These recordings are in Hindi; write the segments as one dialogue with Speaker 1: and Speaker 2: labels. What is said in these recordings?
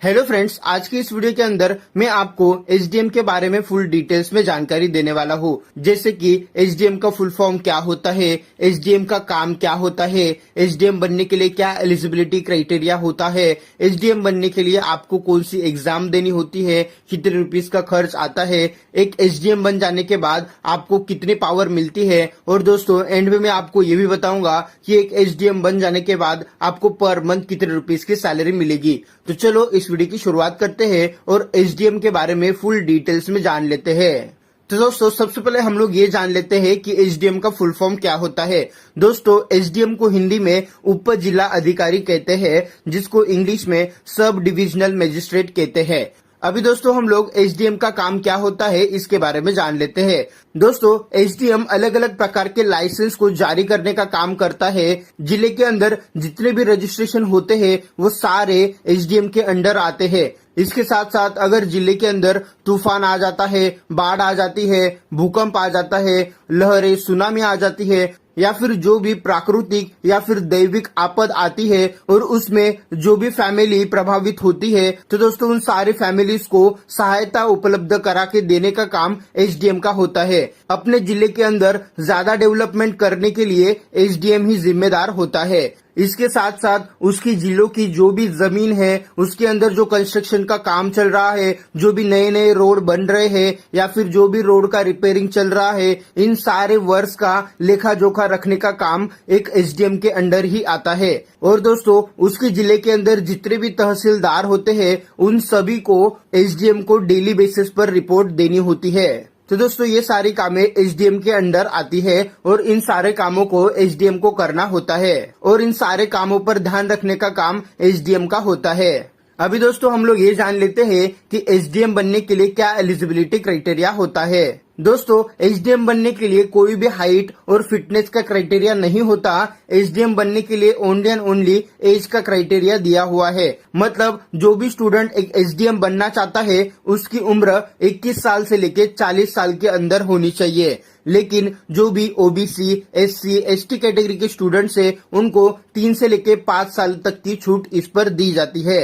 Speaker 1: हेलो फ्रेंड्स, आज की इस वीडियो के अंदर मैं आपको एसडीएम के बारे में फुल डिटेल्स में जानकारी देने वाला हूँ। जैसे कि एसडीएम का फुल फॉर्म क्या होता है, एसडीएम का काम क्या होता है, एसडीएम बनने के लिए क्या एलिजिबिलिटी क्राइटेरिया होता है, एसडीएम बनने के लिए आपको कौन सी एग्जाम देनी होती है, कितने रुपीस का खर्च आता है, एक एसडीएम बन जाने के बाद आपको कितनी पावर मिलती है, और दोस्तों एंड में मैं आपको ये भी बताऊंगा कि एक एसडीएम बन जाने के बाद आपको पर मंथ कितने रुपीस की सैलरी मिलेगी। तो चलो इस वीडियो की शुरुआत करते हैं और एसडीएम के बारे में फुल डिटेल्स में जान लेते हैं। तो दोस्तों सबसे पहले हम लोग ये जान लेते हैं कि एसडीएम का फुल फॉर्म क्या होता है। दोस्तों एसडीएम को हिंदी में उप जिला अधिकारी कहते हैं, जिसको इंग्लिश में सब डिविजनल मजिस्ट्रेट कहते हैं। अभी दोस्तों हम लोग एसडीएम का काम क्या होता है इसके बारे में जान लेते हैं। दोस्तों एसडीएम अलग अलग प्रकार के लाइसेंस को जारी करने का काम करता है। जिले के अंदर जितने भी रजिस्ट्रेशन होते हैं वो सारे एसडीएम के अंडर आते हैं। इसके साथ साथ अगर जिले के अंदर तूफान आ जाता है, बाढ़ आ जाती है, भूकंप आ जाता है, लहरें सुनामी आ जाती है, या फिर जो भी प्राकृतिक या फिर दैविक आपद आती है और उसमें जो भी फैमिली प्रभावित होती है, तो दोस्तों उन सारी फैमिलीज को सहायता उपलब्ध करा के देने का काम एसडीएम का होता है। अपने जिले के अंदर ज्यादा डेवलपमेंट करने के लिए एसडीएम ही जिम्मेदार होता है। इसके साथ साथ उसकी जिलों की जो भी जमीन है उसके अंदर जो कंस्ट्रक्शन का काम चल रहा है, जो भी नए नए रोड बन रहे हैं या फिर जो भी रोड का रिपेयरिंग चल रहा है, इन सारे वर्क्स का लेखा जोखा रखने का काम एक एसडीएम के अंडर ही आता है। और दोस्तों उसके जिले के अंदर जितने भी तहसीलदार होते हैं उन सभी को एसडीएम को डेली बेसिस पर रिपोर्ट देनी होती है। तो दोस्तों ये सारी कामें एसडीएम के अंडर आती है और इन सारे कामों को एसडीएम को करना होता है और इन सारे कामों पर ध्यान रखने का काम एसडीएम का होता है। अभी दोस्तों हम लोग ये जान लेते हैं कि एसडीएम बनने के लिए क्या एलिजिबिलिटी क्राइटेरिया होता है। दोस्तों एसडीएम बनने के लिए कोई भी हाइट और फिटनेस का क्राइटेरिया नहीं होता। एसडीएम बनने के लिए ओनली एंड ओनली एज का क्राइटेरिया दिया हुआ है। मतलब जो भी स्टूडेंट एक एसडीएम बनना चाहता है उसकी उम्र 21 साल से लेके 40 साल के अंदर होनी चाहिए। लेकिन जो भी ओबीसी, एससी, एसटी कैटेगरी के स्टूडेंट्स है उनको 3 से लेके 5 साल तक की छूट इस पर दी जाती है।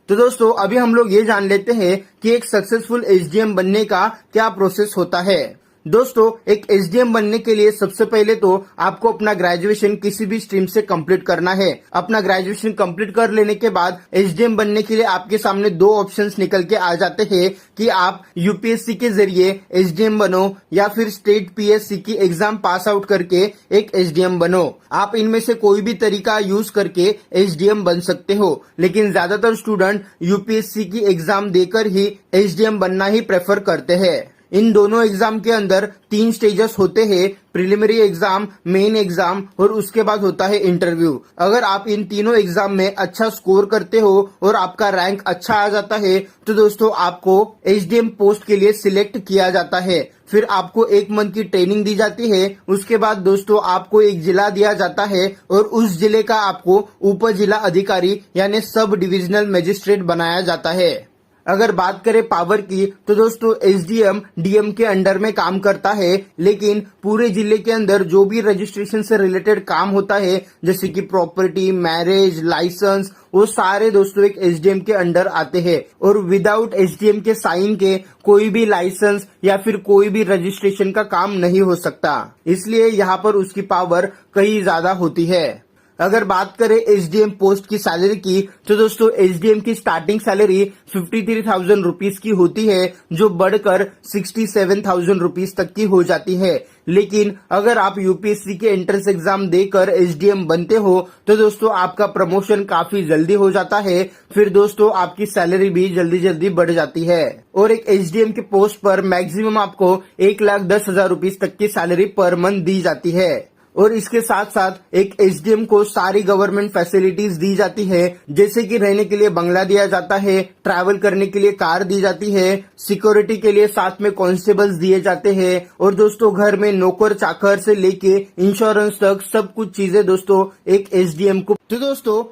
Speaker 1: तो दोस्तों अभी हम लोग ये जान लेते हैं कि एक सक्सेसफुल एसडीएम बनने का क्या प्रोसेस होता है। दोस्तों एक एसडीएम बनने के लिए सबसे पहले तो आपको अपना ग्रेजुएशन किसी भी स्ट्रीम से कंप्लीट करना है। अपना ग्रेजुएशन कंप्लीट कर लेने के बाद एसडीएम बनने के लिए आपके सामने 2 ऑप्शंस निकल के आ जाते हैं कि आप यूपीएससी के जरिए एसडीएम बनो या फिर स्टेट पीएससी की एग्जाम पास आउट करके एक एसडीएम बनो। आप इनमें से कोई भी तरीका यूज करके एसडीएम बन सकते हो, लेकिन ज्यादातर स्टूडेंट यूपीएससी की एग्जाम देकर ही एसडीएम बनना ही प्रेफर करते हैं। इन दोनों एग्जाम के अंदर 3 स्टेजेस होते हैं, प्रिलिमिनरी एग्जाम, मेन एग्जाम और उसके बाद होता है इंटरव्यू। अगर आप इन तीनों एग्जाम में अच्छा स्कोर करते हो और आपका रैंक अच्छा आ जाता है तो दोस्तों आपको एसडीएम पोस्ट के लिए सिलेक्ट किया जाता है। फिर आपको 1 मंथ की ट्रेनिंग दी जाती है। उसके बाद दोस्तों आपको एक जिला दिया जाता है और उस जिले का आपको उप जिला अधिकारी यानी सब डिविजनल मजिस्ट्रेट बनाया जाता है। अगर बात करें पावर की तो दोस्तों एसडीएम डीएम के अंडर में काम करता है, लेकिन पूरे जिले के अंदर जो भी रजिस्ट्रेशन से रिलेटेड काम होता है जैसे कि प्रॉपर्टी, मैरिज, लाइसेंस, वो सारे दोस्तों एक एसडीएम के अंडर आते हैं और विदाउट एसडीएम के साइन के कोई भी लाइसेंस या फिर कोई भी रजिस्ट्रेशन का काम नहीं हो सकता। इसलिए यहाँ पर उसकी पावर कहीं ज्यादा होती है। अगर बात करें एसडीएम पोस्ट की सैलरी की तो दोस्तों एसडीएम की स्टार्टिंग सैलरी 53,000 रुपीज की होती है, जो बढ़कर 67,000 रुपीज तक की हो जाती है। लेकिन अगर आप यूपीएससी के एंट्रेंस एग्जाम देकर एसडीएम बनते हो तो दोस्तों आपका प्रमोशन काफी जल्दी हो जाता है। फिर दोस्तों आपकी सैलरी भी जल्दी जल्दी बढ़ जाती है और एक एसडीएम के पोस्ट पर मैक्सिमम आपको 1,10,000 रुपीज तक की सैलरी पर मंथ दी जाती है। और इसके साथ साथ एक एसडीएम को सारी गवर्नमेंट फैसिलिटीज दी जाती है, जैसे कि रहने के लिए बंगला दिया जाता है, ट्रैवल करने के लिए कार दी जाती है, सिक्योरिटी के लिए साथ में कांस्टेबल्स दिए जाते हैं और दोस्तों घर में नौकर चाकर से लेके इंश्योरेंस तक सब कुछ चीजें दोस्तों एक एसडीएम को। तो दोस्तों